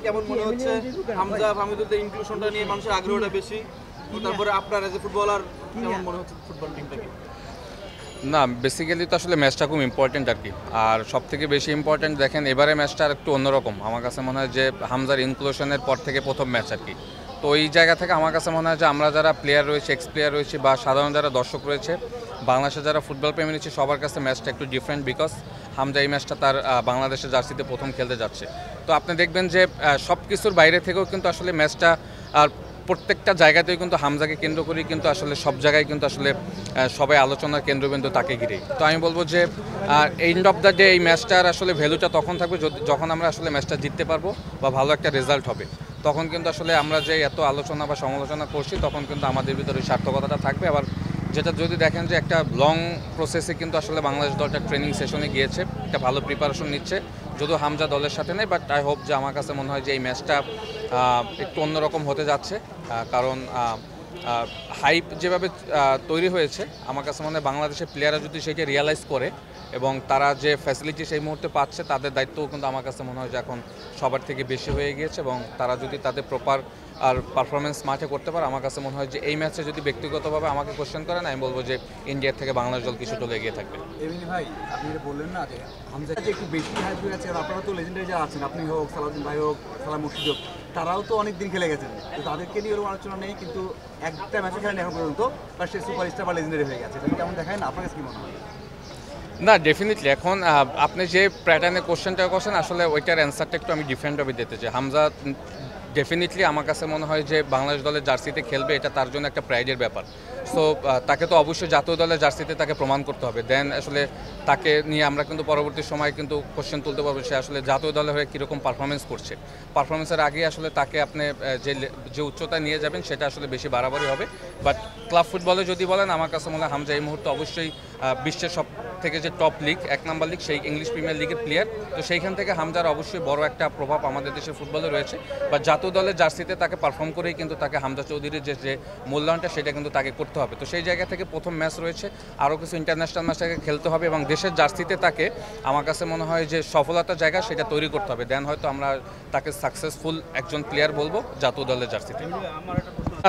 কেমন মনে হচ্ছে হামজা ফাহমিদুলদের ইনক্লুশনটা নিয়ে মানুষের আগ্রহটা বেশি, তারপরে আপনার এজ এ ফুটবলার কেমন মনে হচ্ছে ফুটবল টিমটাকে? না, বেসিক্যালি তো আসলে ম্যাচটা খুব ইম্পর্টেন্ট আর কি। আর সব থেকে বেশি ইম্পর্টেন্ট দেখেন এবারে ম্যাচটা আর একটু অন্যরকম। আমার কাছে মনে হয় যে হামজার ইনক্লুশনের পর থেকে প্রথম ম্যাচ আর কি। তো ওই জায়গা থেকে আমার কাছে মনে হয় যে আমরা যারা প্লেয়ার রয়েছে, এক্স প্লেয়ার রয়েছে বা সাধারণ যারা দর্শক রয়েছে, বাংলাদেশে যারা ফুটবল প্রেমী রয়েছে, সবার কাছে ম্যাচটা একটু ডিফারেন্ট, বিকজ হামজা এই ম্যাচটা তার বাংলাদেশের জার্সিতে প্রথম খেলতে যাচ্ছে। তো আপনি দেখবেন যে সব কিছুর বাইরে থেকেও কিন্তু আসলে ম্যাচটা আর প্রত্যেকটা জায়গাতেই কিন্তু হামজাকে কেন্দ্র করেই কিন্তু আসলে সব জায়গায় কিন্তু আসলে সবাই আলোচনার কেন্দ্রবিন্দু তাকে ঘিরেই। তো আমি বলবো যে এন্ড অফ দ্য ডে এই ম্যাচটার আসলে ভ্যালুটা তখন থাকবে যখন আমরা আসলে ম্যাচটা জিততে পারবো বা ভালো একটা রেজাল্ট হবে। তখন কিন্তু আসলে আমরা যে এত আলোচনা বা সমালোচনা করছি তখন কিন্তু আমাদের ভিতরে সার্থকতাটা থাকবে। আবার যেটা যদি দেখেন যে একটা লং প্রসেসে কিন্তু আসলে বাংলাদেশ দলটা ট্রেনিং সেশনে গিয়েছে, একটা ভালো প্রিপারেশন নিচ্ছে, যদিও হামজা দলের সাথে নেই, বাট আই হোপ যে আমার কাছে মনে হয় যে এই ম্যাচটা একটু অন্যরকম হতে যাচ্ছে। কারণ হাইপ যেভাবে তৈরি হয়েছে, আমার কাছে মনে হয় বাংলাদেশের প্লেয়াররা যদি সেটা রিয়ালাইজ করে এবং তারা যে ফ্যাসিলিটি সেই মুহূর্তে পাচ্ছে, তাদের দায়িত্বও কিন্তু আমার কাছে মনে হয় যে এখন সবার থেকে বেশি হয়ে গিয়েছে এবং তারা যদি তাদের প্রপার আর পারফরমেন্স মাঠে করতে পারে, আমার কাছে মনে হয় যে এই ম্যাচে যদি ব্যক্তিগতভাবে আমাকে কোশ্চেন করেন, আমি বলবো যে ইন্ডিয়ার থেকে বাংলাদেশ দল কিছুটা এগিয়ে থাকবে। এমনি ভাই, আপনি যে বললেন না যে হামজা যে একটু বেশি হাইপ হয়ে গেছে, আর আপনারা তো লেজেন্ডারি যারা আছেন, আপনি হোক, সালাউদ্দিন ভাই হোক, সালাম মুর্শিদ হোক, তারাও তো অনেক দিন খেলে গেছেন। তো তাদেরকে নিয়ে ওরকম আলোচনা নেই, কিন্তু একটা ম্যাচও খেলেন এখন পর্যন্ত, বা সে সুপারস্টার বা লেজেন্ডারি হয়ে গেছে। এটা কেমন দেখায় না? আপনার কাছে কি মনে হয়? না, ডেফিনেটলি এখন আপনি যে প্যাটার্নে কোশ্চেনটা করছেন, আসলে ওইটার অ্যান্সারটা একটু আমি ডিফারেন্টভাবে দিতে চাই। হামজা ডেফিনেটলি আমার কাছে মনে হয় যে বাংলাদেশ দলের জার্সিতে খেলবে, এটা তার জন্য একটা প্রাইডের ব্যাপার। সো তাকে তো অবশ্যই জাতীয় দলের জার্সিতে তাকে প্রমাণ করতে হবে, দেন আসলে তাকে নিয়ে আমরা কিন্তু পরবর্তী সময় কিন্তু কোশ্চেন তুলতে পারবো সে আসলে জাতীয় দলে হয়ে কীরকম পারফরমেন্স করছে। পারফরমেন্সের আগে আসলে তাকে আপনি যে উচ্চতা নিয়ে যাবেন সেটা আসলে বেশি বাড়াবাড়ি হবে। বাট ক্লাব ফুটবলে যদি বলেন, আমার কাছে মনে হয় হামজা এই মুহূর্তে অবশ্যই বিশ্বের সব থেকে যে টপ লিগ, 1 নম্বর লিগ, সেই ইংলিশ প্রিমিয়ার লিগের প্লেয়ার। তো সেইখান থেকে হামজার অবশ্যই বড় একটা প্রভাব আমাদের দেশের ফুটবলে রয়েছে। বা জাতীয় দলের জার্সিতে তাকে পারফর্ম করেই কিন্তু তাকে হামজা চৌধুরীর যে মূল্যায়নটা সেটা কিন্তু তাকে করতে হবে। তো সেই জায়গা থেকে প্রথম ম্যাচ রয়েছে, আরও কিছু ইন্টারন্যাশনাল ম্যাচ তাকে খেলতে হবে এবং দেশের জার্সিতে তাকে আমার কাছে মনে হয় যে সফলতার জায়গা সেটা তৈরি করতে হবে, দেন হয়তো আমরা তাকে সাকসেসফুল একজন প্লেয়ার বলবো জাতীয় দলের জার্সিতে।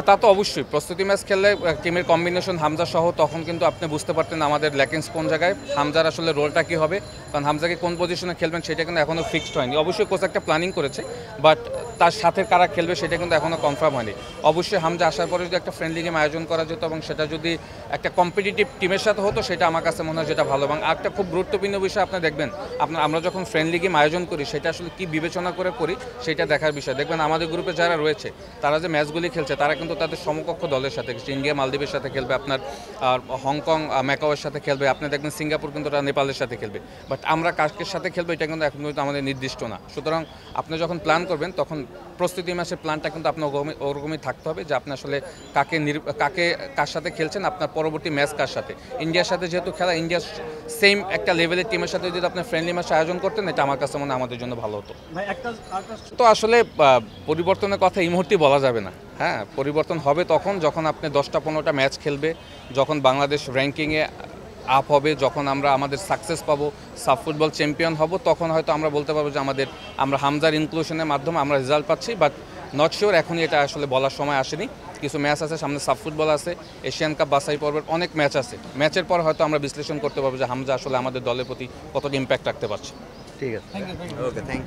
তা তো অবশ্যই, প্রস্তুতি ম্যাচ খেললে টিমের কম্বিনেশন হামজা সহ তখন কিন্তু আপনি বুঝতে পারতেন আমাদের ল্যাকিংস কোন জায়গায়, হামজার আসলে রোলটা কী হবে, কারণ হামজাকে কোন পজিশনে খেলবেন সেটা কিন্তু এখনও ফিক্সড হয়নি। অবশ্যই কোচ একটা প্ল্যানিং করেছে, বাট তার সাথে কারা খেলবে সেটা কিন্তু এখনও কনফার্ম হয়নি। অবশ্যই হামজা আসার পরে যদি একটা ফ্রেন্ডলি গেম আয়োজন করা যেত এবং সেটা যদি একটা কম্পিটিটিভ টিমের সাথে হতো, সেটা আমার কাছে মনে হয় যেটা ভালো। এবং একটা খুব গুরুত্বপূর্ণ বিষয় আপনি দেখবেন, আমরা যখন ফ্রেন্ডলি গেম আয়োজন করি সেটা আসলে কী বিবেচনা করে করি সেটা দেখার বিষয়। দেখবেন আমাদের গ্রুপে যারা রয়েছে তারা যে ম্যাচগুলি খেলছে তারা কিন্তু তাদের সমকক্ষ দলের সাথে, ইন্ডিয়া মালদ্বীপের সাথে খেলবে, আপনার আর হংকং ম্যাকাওয়ের সাথে খেলবে, আপনি দেখবেন সিঙ্গাপুর কিন্তু তারা নেপালের সাথে খেলবে, বাট আমরা কাকের সাথে খেলবো এটা কিন্তু এখন কিন্তু আমাদের নির্দিষ্ট না। সুতরাং আপনি যখন প্ল্যান করবেন তখন প্রস্তুতি ম্যাচের প্ল্যানটা কিন্তু আপনার ওরকমই থাকতে হবে যে আপনি আসলে কার সাথে খেলছেন, আপনার পরবর্তী ম্যাচ কার সাথে। ইন্ডিয়ার সাথে যেহেতু খেলা, ইন্ডিয়ার সেম একটা লেভেলের টিমের সাথে যদি আপনি ফ্রেন্ডলি ম্যাচ আয়োজন করতেন, এটা আমার কাছে মনে হয় আমাদের জন্য ভালো হতো। তো আসলে পরিবর্তনের কথা এই মুহূর্তে বলা যাবে না। হ্যাঁ, পরিবর্তন হবে তখন যখন আপনি 10টা-15টা ম্যাচ খেলবে, যখন বাংলাদেশ র্যাঙ্কিংয়ে আপ হবে, যখন আমরা আমাদের সাকসেস পাবো, সাব ফুটবল চ্যাম্পিয়ন হব, তখন হয়তো আমরা বলতে পারবো যে আমরা হামজার ইনক্লুশনের মাধ্যমে আমরা রেজাল্ট পাচ্ছি। বাট নট শিওর, এখনই এটা আসলে বলার সময় আসেনি। কিছু ম্যাচ আছে সামনে, সাব ফুটবল আছে, এশিয়ান কাপ বাছাই পর্বের অনেক ম্যাচ আছে। ম্যাচের পর হয়তো আমরা বিশ্লেষণ করতে পারবো যে হামজা আসলে আমাদের দলের প্রতি কতটা ইম্প্যাক্ট রাখতে পারছে। ঠিক আছে, ওকে, থ্যাংক ইউ।